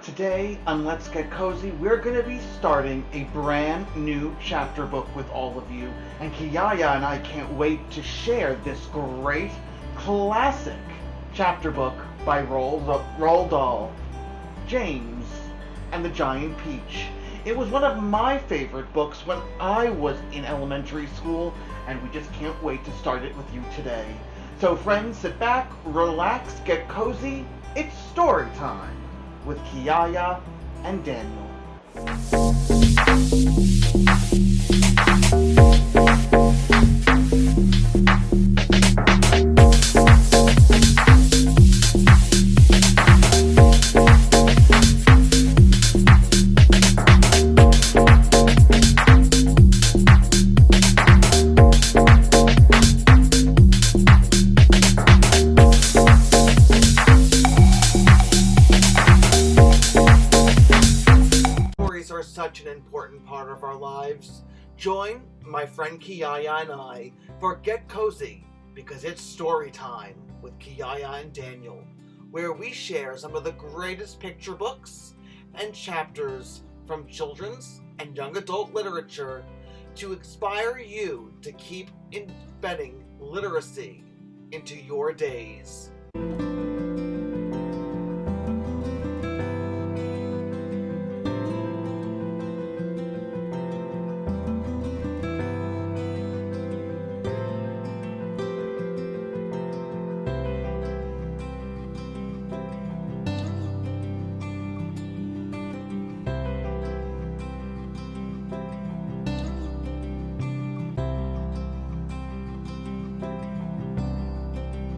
Today on Let's Get Cozy, we're going to be starting a brand new chapter book with all of you. And Kiyaya and I can't wait to share this great classic chapter book by Roald Dahl, James and the Giant Peach. It was one of my favorite books when I was in elementary school, and we just can't wait to start it with you today. So friends, sit back, relax, get cozy. It's story time with Kiyaya and Daniel. Are such an important part of our lives. Join my friend Kiyaya and I for Get Cozy, because it's story time with Kiyaya and Daniel, where we share some of the greatest picture books and chapters from children's and young adult literature to inspire you to keep embedding literacy into your days.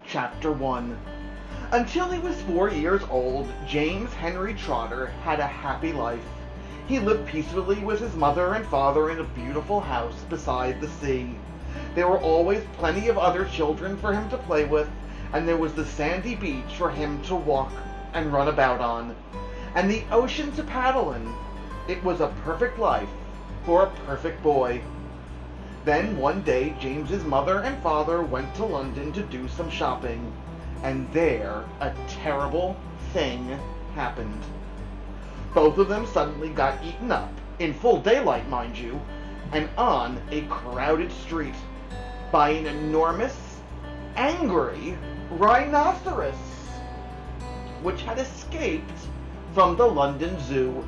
Chapter 1. Until he was 4 years old, James Henry Trotter had a happy life. He lived peacefully with his mother and father in a beautiful house beside the sea. There were always plenty of other children for him to play with, and there was the sandy beach for him to walk and run about on, and the ocean to paddle in. It was a perfect life for a perfect boy. Then one day James's mother and father went to London to do some shopping, and there a terrible thing happened. Both of them suddenly got eaten up, in full daylight mind you, and on a crowded street, by an enormous, angry rhinoceros, which had escaped from the London Zoo.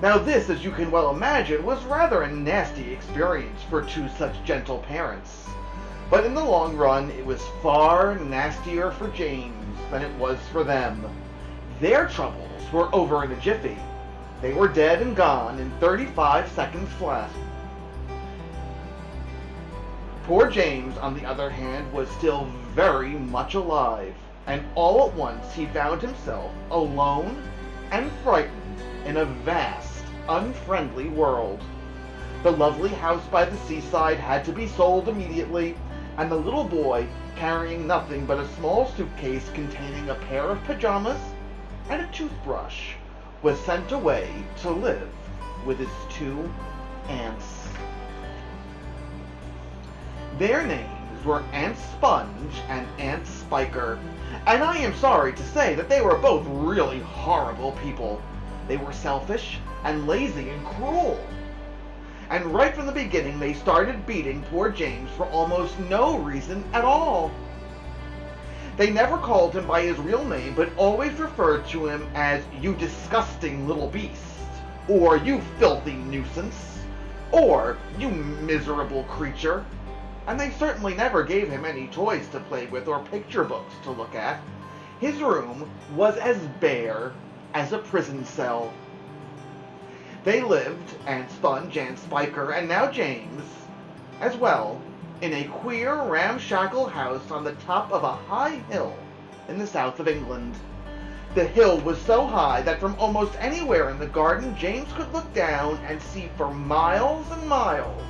Now this, as you can well imagine, was rather a nasty experience for two such gentle parents. But in the long run, it was far nastier for James than it was for them. Their troubles were over in a jiffy. They were dead and gone in 35 seconds flat. Poor James, on the other hand, was still very much alive, and all at once he found himself alone and frightened in a vast, unfriendly world. The lovely house by the seaside had to be sold immediately, and the little boy, carrying nothing but a small suitcase containing a pair of pajamas and a toothbrush, was sent away to live with his two aunts. Their names were Aunt Sponge and Aunt Spiker, and I am sorry to say that they were both really horrible people. They were selfish and lazy and cruel. And right from the beginning they started beating poor James for almost no reason at all. They never called him by his real name, but always referred to him as "you disgusting little beast," or "you filthy nuisance," or "you miserable creature." And they certainly never gave him any toys to play with or picture books to look at. His room was as bare as a prison cell. They lived, Aunt Sponge, Aunt Spiker, and now James, as well, in a queer, ramshackle house on the top of a high hill in the south of England. The hill was so high that from almost anywhere in the garden James could look down and see for miles and miles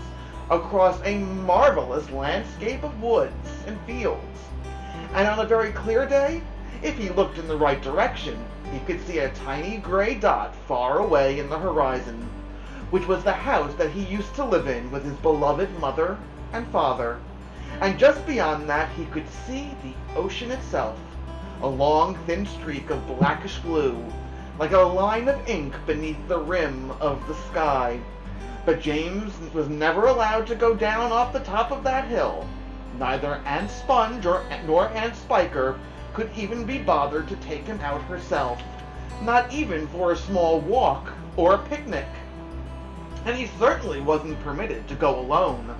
across a marvelous landscape of woods and fields. And on a very clear day, if he looked in the right direction, he could see a tiny gray dot far away in the horizon, which was the house that he used to live in with his beloved mother and father. And just beyond that he could see the ocean itself, a long thin streak of blackish blue like a line of ink beneath the rim of the sky. But James was never allowed to go down off the top of that hill. Neither Aunt Sponge nor Aunt Spiker could even be bothered to take him out herself, not even for a small walk or a picnic. And he certainly wasn't permitted to go alone.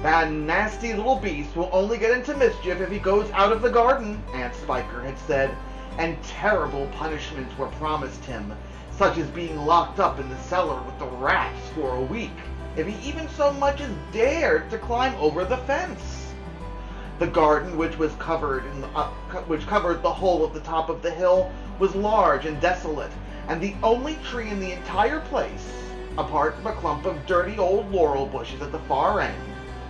That nasty little beast will only get into mischief if he goes out of the garden, Aunt Spiker had said, and terrible punishments were promised him, such as being locked up in the cellar with the rats for a week, if he even so much as dared to climb over the fence. The garden, which covered the whole of the top of the hill, was large and desolate, and the only tree in the entire place, apart from a clump of dirty old laurel bushes at the far end,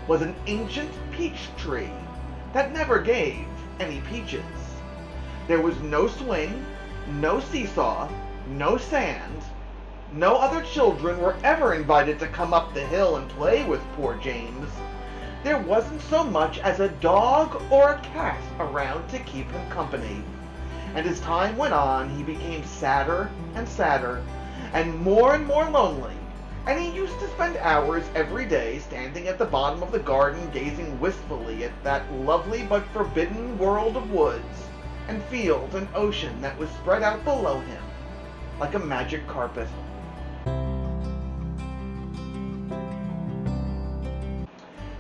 was an ancient peach tree that never gave any peaches. There was no swing, no seesaw, no sand. No other children were ever invited to come up the hill and play with poor James. There wasn't so much as a dog or a cat around to keep him company. And as time went on, he became sadder and sadder, and more lonely. And he used to spend hours every day standing at the bottom of the garden gazing wistfully at that lovely but forbidden world of woods and fields and ocean that was spread out below him like a magic carpet.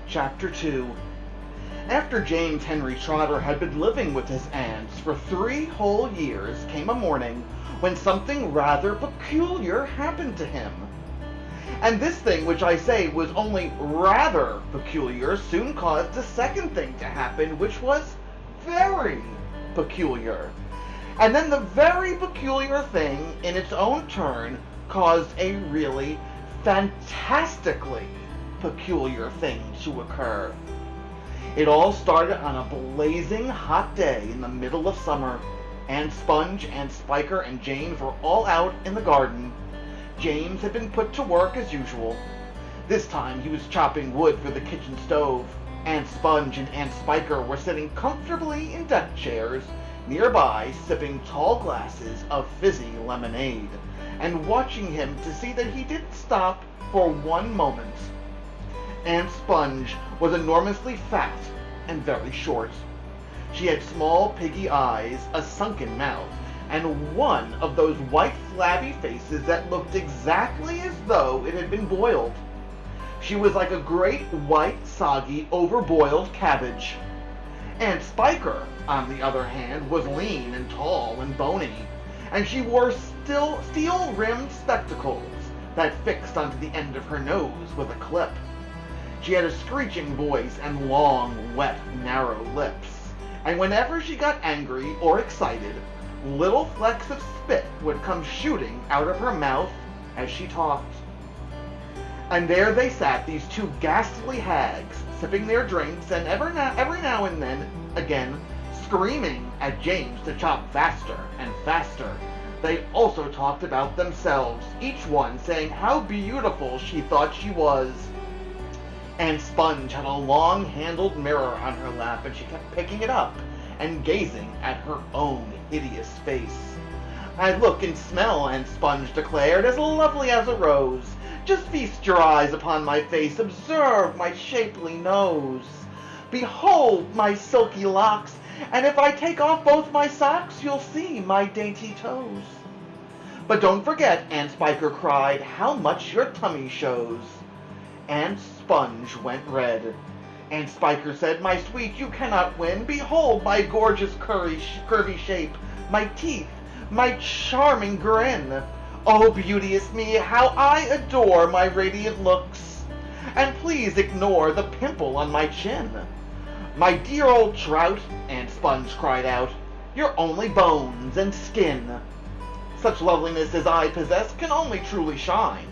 Chapter 2. After James Henry Trotter had been living with his aunts for 3 whole years, came a morning when something rather peculiar happened to him. And this thing, which I say was only rather peculiar, soon caused a second thing to happen, which was very peculiar. And then the very peculiar thing, in its own turn, caused a really fantastically peculiar thing to occur. It all started on a blazing hot day in the middle of summer. Aunt Sponge, Aunt Spiker, and James were all out in the garden. James had been put to work as usual. This time he was chopping wood for the kitchen stove. Aunt Sponge and Aunt Spiker were sitting comfortably in deck chairs nearby, sipping tall glasses of fizzy lemonade, and watching him to see that he didn't stop for one moment. Aunt Sponge was enormously fat and very short. She had small piggy eyes, a sunken mouth, and one of those white flabby faces that looked exactly as though it had been boiled. She was like a great white, soggy, overboiled cabbage. Aunt Spiker, on the other hand, was lean and tall and bony, and she wore steel-rimmed spectacles that fixed onto the end of her nose with a clip. She had a screeching voice and long, wet, narrow lips, and whenever she got angry or excited, little flecks of spit would come shooting out of her mouth as she talked. And there they sat, these 2 ghastly hags, sipping their drinks and every now and then, again, screaming at James to chop faster and faster. They also talked about themselves, each one saying how beautiful she thought she was. Aunt Sponge had a long-handled mirror on her lap, and she kept picking it up and gazing at her own hideous face. "I look and smell," Aunt Sponge declared, "as lovely as a rose. Just feast your eyes upon my face, observe my shapely nose. Behold my silky locks, and if I take off both my socks, you'll see my dainty toes." "But don't forget," Aunt Spiker cried, "how much your tummy shows." Aunt Sponge went red. Aunt Spiker said, "My sweet, you cannot win. Behold my gorgeous curvy shape, my teeth, my charming grin. Oh, beauteous me, how I adore my radiant looks. And please ignore the pimple on my chin." "My dear old trout," Aunt Sponge cried out, "you're only bones and skin. Such loveliness as I possess can only truly shine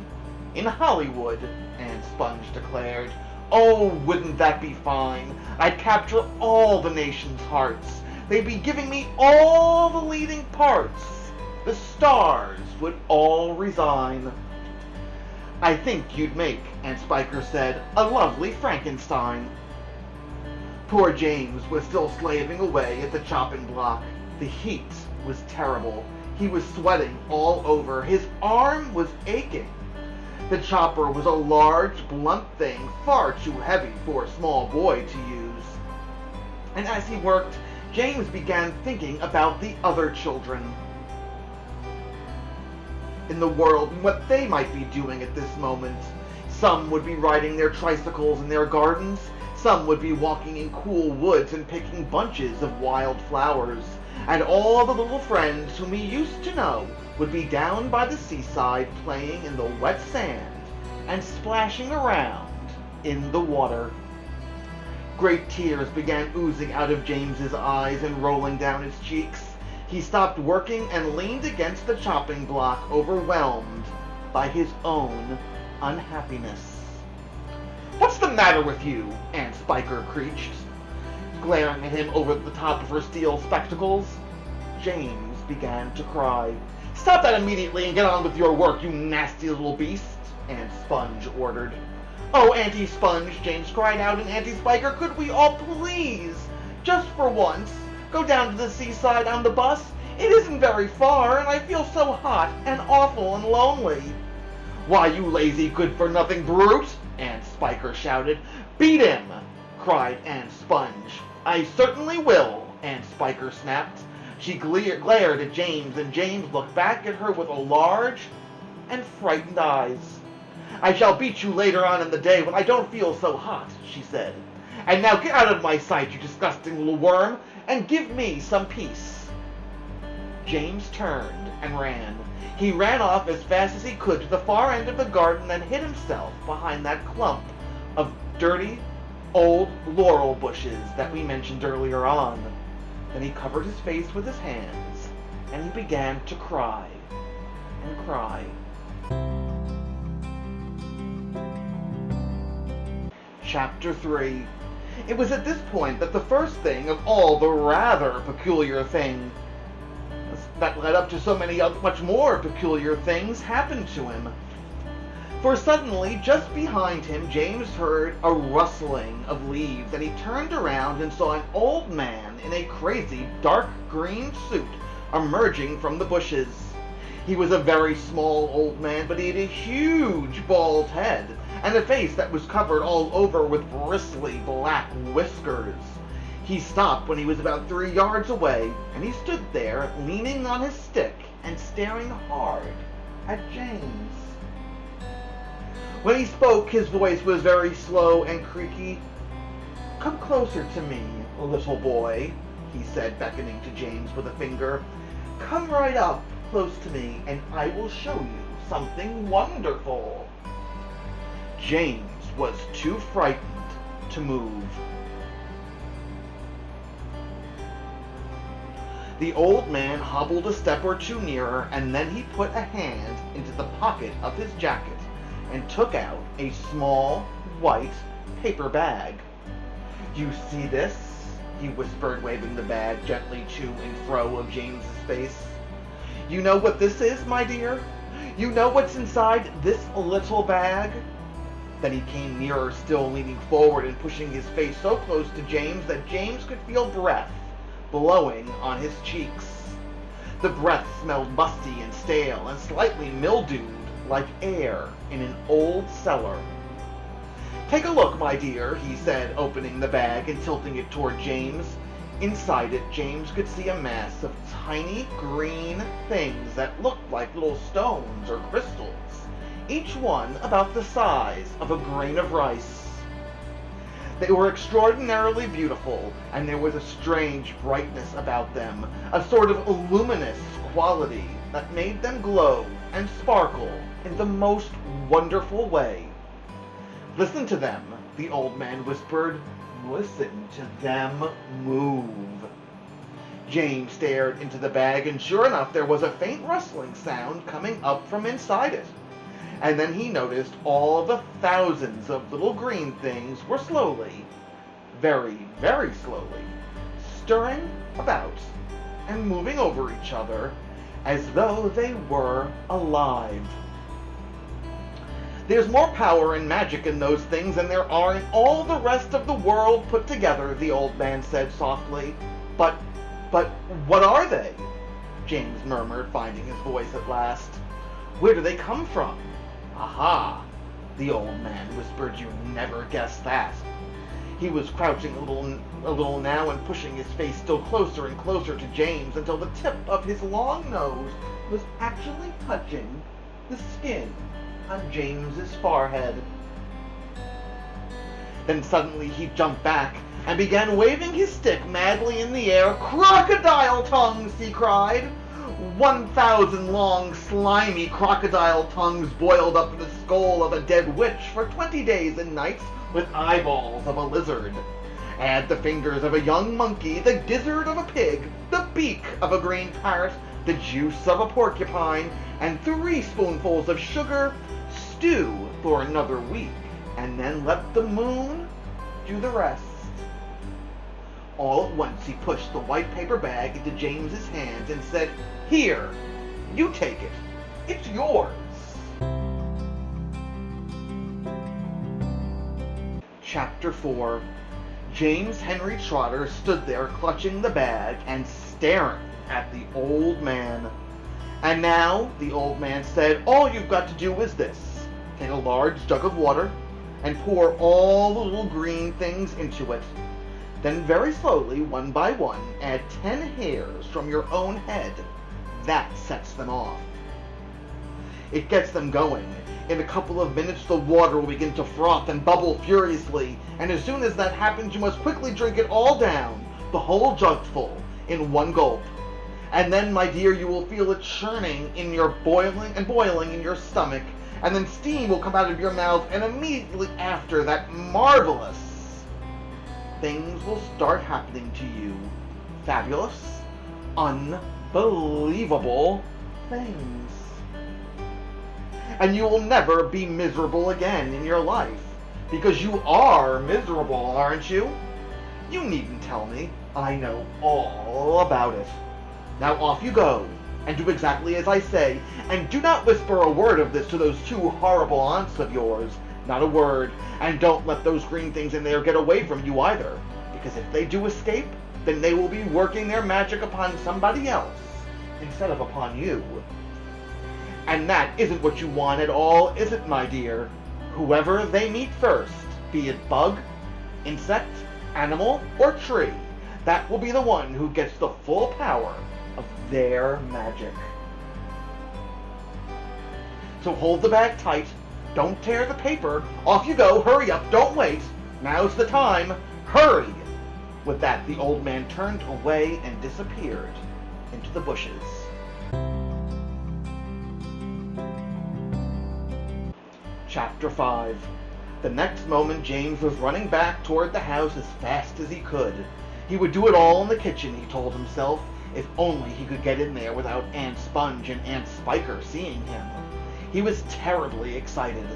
in Hollywood," Aunt Sponge declared. "Oh, wouldn't that be fine? I'd capture all the nation's hearts. They'd be giving me all the leading parts. The stars would all resign." "I think you'd make," Aunt Spiker said, "a lovely Frankenstein." Poor James was still slaving away at the chopping block. The heat was terrible. He was sweating all over. His arm was aching. The chopper was a large, blunt thing, far too heavy for a small boy to use. And as he worked, James began thinking about the other children in the world and what they might be doing at this moment. Some would be riding their tricycles in their gardens. Some would be walking in cool woods and picking bunches of wild flowers. And all the little friends whom he used to know would be down by the seaside playing in the wet sand and splashing around in the water. Great tears began oozing out of James's eyes and rolling down his cheeks. He stopped working and leaned against the chopping block, overwhelmed by his own unhappiness. "What's the matter with you?" Aunt Spiker creaked, glaring at him over the top of her steel spectacles. James began to cry. "Stop that immediately and get on with your work, you nasty little beast," Aunt Sponge ordered. "Oh, Auntie Sponge," James cried out, and Auntie Spiker, "could we all please, just for once, go down to the seaside on the bus? It isn't very far, and I feel so hot and awful and lonely." "Why, you lazy, good-for-nothing brute!" Aunt Spiker shouted. "Beat him!" cried Aunt Sponge. "I certainly will," Aunt Spiker snapped. She glared at James, and James looked back at her with large and frightened eyes. "I shall beat you later on in the day when I don't feel so hot," she said. "And now get out of my sight, you disgusting little worm, and give me some peace." James turned and ran. He ran off as fast as he could to the far end of the garden and hid himself behind that clump of dirty, old laurel bushes that we mentioned earlier on. Then he covered his face with his hands, and he began to cry and cry. Chapter 3. It was at this point that the first thing of all the rather peculiar thing that led up to so many much more peculiar things happened to him. For suddenly, just behind him, James heard a rustling of leaves, and he turned around and saw an old man in a crazy dark green suit emerging from the bushes. He was a very small old man, but he had a huge bald head and a face that was covered all over with bristly black whiskers. He stopped when he was about 3 yards away, and he stood there leaning on his stick and staring hard at James. When he spoke, his voice was very slow and creaky. "Come closer to me, little boy," he said, beckoning to James with a finger. "Come right up close to me, and I will show you something wonderful." James was too frightened to move. The old man hobbled a step or two nearer, and then he put a hand into the pocket of his jacket and took out a small, white paper bag. "You see this?" he whispered, waving the bag gently to and fro of James's face. "You know what this is, my dear? You know what's inside this little bag?" Then he came nearer still, leaning forward and pushing his face so close to James that James could feel breath blowing on his cheeks. The breath smelled musty and stale and slightly mildewed, like air in an old cellar. "Take a look, my dear," he said, opening the bag and tilting it toward James. Inside it, James could see a mass of tiny green things that looked like little stones or crystals, each one about the size of a grain of rice. They were extraordinarily beautiful, and there was a strange brightness about them, a sort of luminous quality that made them glow and sparkle in the most wonderful way. "Listen to them," the old man whispered. "Listen to them move." James stared into the bag, and sure enough, there was a faint rustling sound coming up from inside it. And then he noticed all the thousands of little green things were slowly, very, very slowly, stirring about and moving over each other as though they were alive. "There's more power and magic in those things than there are in all the rest of the world put together," the old man said softly. But what are they?" James murmured, finding his voice at last. "Where do they come from?" "Aha!" the old man whispered. "You never guessed that." He was crouching a little now and pushing his face still closer and closer to James until the tip of his long nose was actually touching the skin on James's forehead. Then suddenly he jumped back and began waving his stick madly in the air. "Crocodile tongues!" he cried. 1,000 long, slimy crocodile tongues boiled up in the skull of a dead witch for 20 days and nights, with eyeballs of a lizard. Add the fingers of a young monkey, the gizzard of a pig, the beak of a green parrot, the juice of a porcupine, and 3 spoonfuls of sugar. Stew for another week, and then let the moon do the rest. All at once he pushed the white paper bag into James's hands and said, "Here, you take it. It's yours." Chapter 4. James Henry Trotter stood there clutching the bag and staring at the old man. "And now," the old man said, "all you've got to do is this. Take a large jug of water and pour all the little green things into it. Then very slowly, one by one, add 10 hairs from your own head. That sets them off. It gets them going. In a couple of minutes, the water will begin to froth and bubble furiously, and as soon as that happens, you must quickly drink it all down, the whole jug full, in one gulp. And then, my dear, you will feel it churning in your boiling in your stomach, and then steam will come out of your mouth, and immediately after that, marvelous things will start happening to you. Fabulous, unbelievable things. And you will never be miserable again in your life. Because you are miserable, aren't you? You needn't tell me. I know all about it. Now off you go, and do exactly as I say, and do not whisper a word of this to those 2 horrible aunts of yours. Not a word. And don't let those green things in there get away from you either. Because if they do escape, then they will be working their magic upon somebody else, instead of upon you. And that isn't what you want at all, is it, my dear? Whoever they meet first, be it bug, insect, animal, or tree, that will be the one who gets the full power of their magic. So hold the bag tight, don't tear the paper, off you go, hurry up, don't wait, now's the time, hurry!" With that, the old man turned away and disappeared into the bushes. Chapter 5. The next moment, James was running back toward the house as fast as he could. He would do it all in the kitchen, he told himself, if only he could get in there without Aunt Sponge and Aunt Spiker seeing him. He was terribly excited.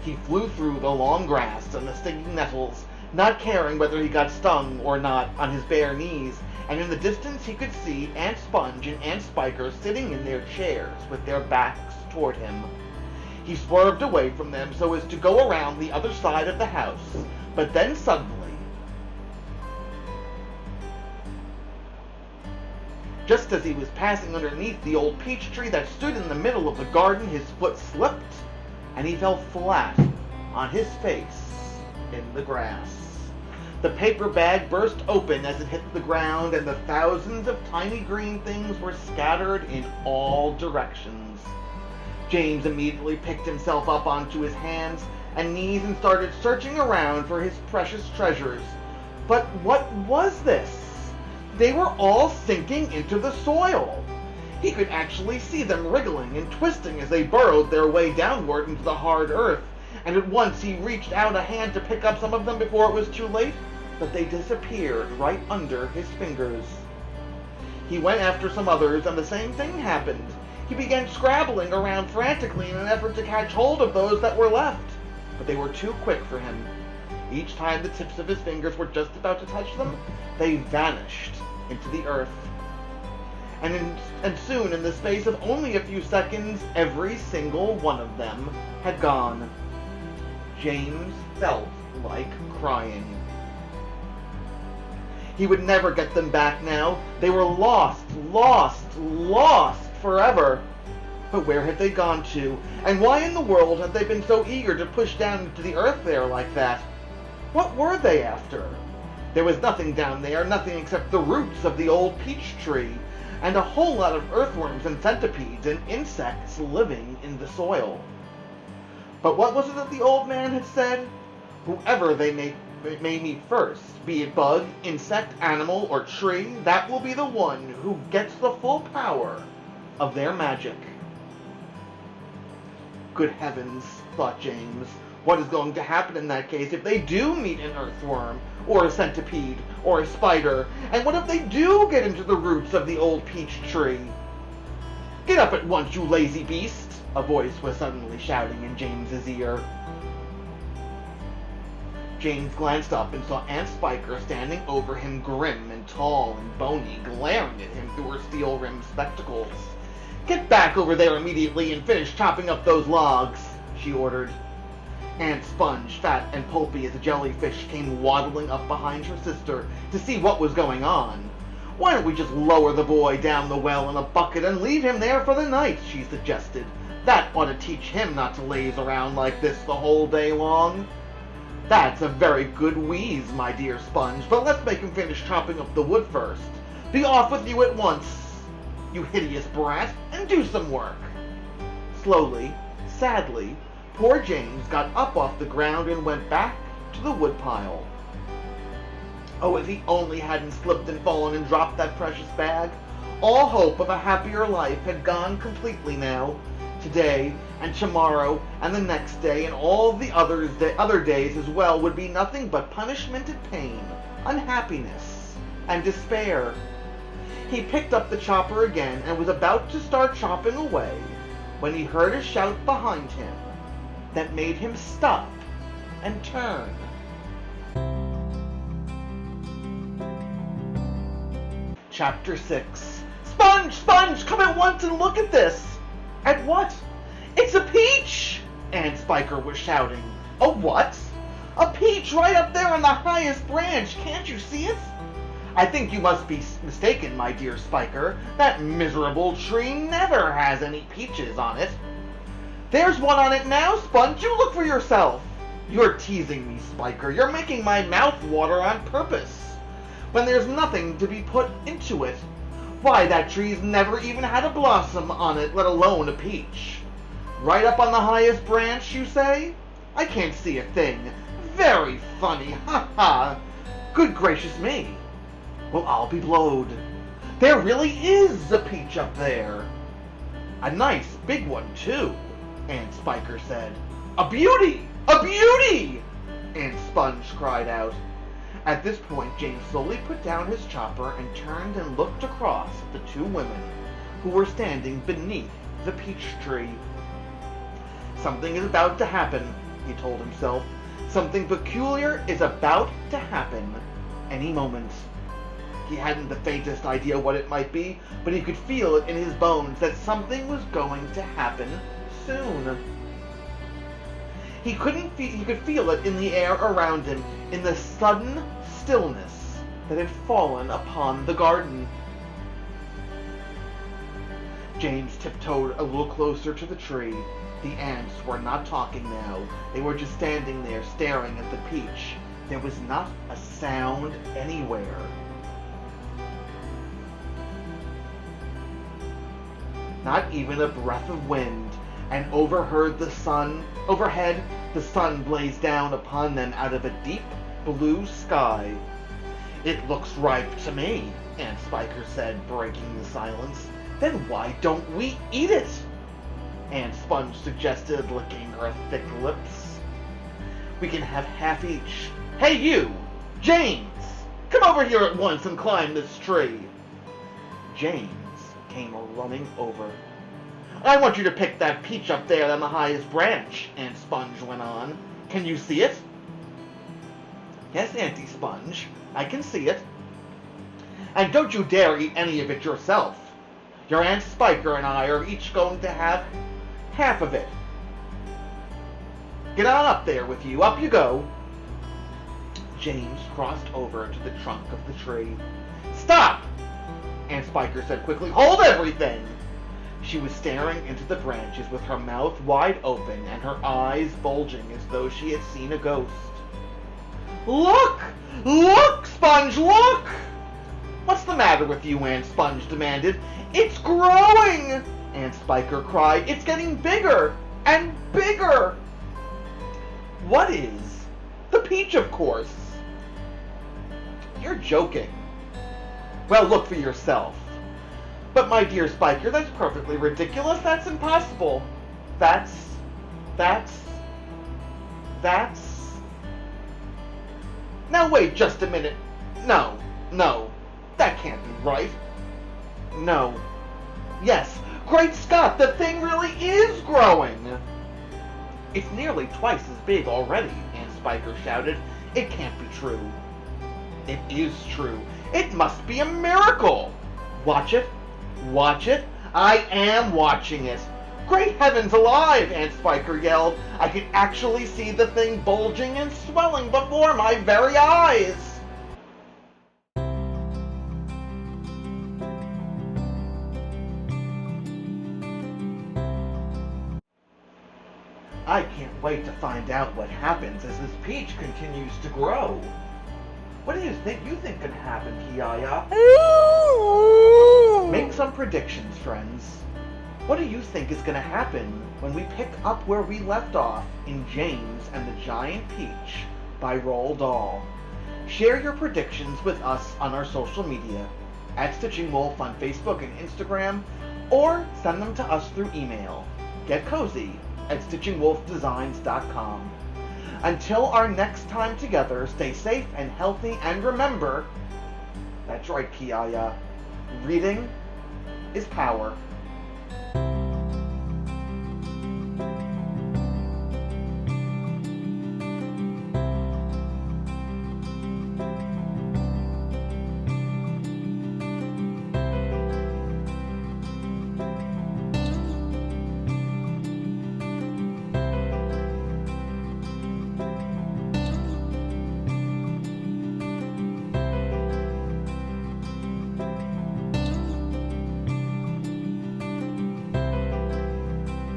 He flew through the long grass and the stinging nettles, not caring whether he got stung or not, on his bare knees, and in the distance he could see Aunt Sponge and Aunt Spiker sitting in their chairs with their backs toward him. He swerved away from them so as to go around the other side of the house, but then suddenly, just as he was passing underneath the old peach tree that stood in the middle of the garden, his foot slipped, and he fell flat on his face in the grass. The paper bag burst open as it hit the ground, and the thousands of tiny green things were scattered in all directions. James immediately picked himself up onto his hands and knees and started searching around for his precious treasures. But what was this? They were all sinking into the soil. He could actually see them wriggling and twisting as they burrowed their way downward into the hard earth, and at once he reached out a hand to pick up some of them before it was too late, but they disappeared right under his fingers. He went after some others, and the same thing happened. He began scrabbling around frantically in an effort to catch hold of those that were left, but they were too quick for him. Each time the tips of his fingers were just about to touch them, they vanished into the earth. And soon, in the space of only a few seconds, every single one of them had gone. James felt like crying. He would never get them back now. They were lost, lost, lost forever. But where had they gone to? And why in the world had they been so eager to push down into the earth there like that? What were they after? There was nothing down there, nothing except the roots of the old peach tree, and a whole lot of earthworms and centipedes and insects living in the soil. But what was it that the old man had said? Whoever they may meet first, be it bug, insect, animal, or tree, that will be the one who gets the full power of their magic. Good heavens, thought James. What is going to happen in that case if they do meet an earthworm, or a centipede, or a spider? And what if they do get into the roots of the old peach tree? Get up at once, you lazy beast! A voice was suddenly shouting in James's ear. James glanced up and saw Aunt Spiker standing over him, grim and tall and bony, glaring at him through her steel-rimmed spectacles. "Get back over there immediately and finish chopping up those logs," she ordered. Aunt Sponge, fat and pulpy as a jellyfish, came waddling up behind her sister to see what was going on. "Why don't we just lower the boy down the well in a bucket and leave him there for the night?" she suggested. "That ought to teach him not to laze around like this the whole day long." "That's a very good wheeze, my dear Sponge, but let's make him finish chopping up the wood first. Be off with you at once, you hideous brat, and do some work." Slowly, sadly, poor James got up off the ground and went back to the woodpile. Oh, if he only hadn't slipped and fallen and dropped that precious bag! All hope of a happier life had gone completely now. Today, and tomorrow, and the next day, and all the other days as well would be nothing but punishment and pain, unhappiness, and despair. He picked up the chopper again and was about to start chopping away when he heard a shout behind him that made him stop and turn. Chapter 6. "Sponge! Sponge! Come at once and look at this!" "At what?" "It's a peach!" Aunt Spiker was shouting. "A what?" "A peach right up there on the highest branch! Can't you see it?" "I think you must be mistaken, my dear Spiker. That miserable tree never has any peaches on it." "There's one on it now, Sponge! You look for yourself!" "You're teasing me, Spiker. You're making my mouth water on purpose, when there's nothing to be put into it. Why, that tree's never even had a blossom on it, let alone a peach." "Right up on the highest branch, you say?" "I can't see a thing." "Very funny, ha ha! Good gracious me! Well, I'll be blowed. There really is a peach up there. A nice big one, too," Aunt Spiker said. "A beauty! A beauty!" Aunt Sponge cried out. At this point, James slowly put down his chopper and turned and looked across at the two women who were standing beneath the peach tree. "Something is about to happen," he told himself. "Something peculiar is about to happen any moment." He hadn't the faintest idea what it might be, but he could feel it in his bones that something was going to happen soon. He could feel it in the air around him, in the sudden stillness that had fallen upon the garden. James tiptoed a little closer to the tree. The ants were not talking now. They were just standing there staring at the peach. There was not a sound anywhere. Not even a breath of wind, and overhead the sun blazed down upon them out of a deep blue sky. "It looks ripe to me," Aunt Spiker said, breaking the silence. "Then why don't we eat it?" Aunt Sponge suggested, licking her thick lips. "We can have half each. Hey you, James! Come over here at once and climb this tree." James came running over. "I want you to pick that peach up there on the highest branch," Aunt Sponge went on. "Can you see it?" "Yes, Auntie Sponge, I can see it." "And don't you dare eat any of it yourself. Your Aunt Spiker and I are each going to have half of it. Get on up there with you. Up you go." James crossed over to the trunk of the tree. "Stop!" Aunt Spiker said quickly. "Hold everything!" She was staring into the branches with her mouth wide open and her eyes bulging as though she had seen a ghost. "Look! Look, Sponge, look!" "What's the matter with you?" Aunt Sponge demanded. "It's growing!" Aunt Spiker cried. "It's getting bigger and bigger!" "What is?" "The peach, of course." "You're joking." "Well, look for yourself." "But my dear Spiker, that's perfectly ridiculous. That's impossible." That's... Now wait just a minute. No, that can't be right. No. Yes, great Scott, the thing really is growing. "It's nearly twice as big already," Aunt Spiker shouted. "It can't be true." "It is true. It must be a miracle." "Watch it. Watch it." "I am watching it." "Great heavens alive!" Aunt Spiker yelled. "I can actually see the thing bulging and swelling before my very eyes." "I can't wait to find out what happens as this peach continues to grow." "What do you think can happen, Kiyaya?" "Make some predictions, friends. What do you think is going to happen when we pick up where we left off in James and the Giant Peach by Roald Dahl? Share your predictions with us on our social media, at Stitching Wolf on Facebook and Instagram, or send them to us through email. Get cozy at STITCHINGwolfDesigns.com. Until our next time together, stay safe and healthy, and remember, that's right, Kiyaya, reading is power.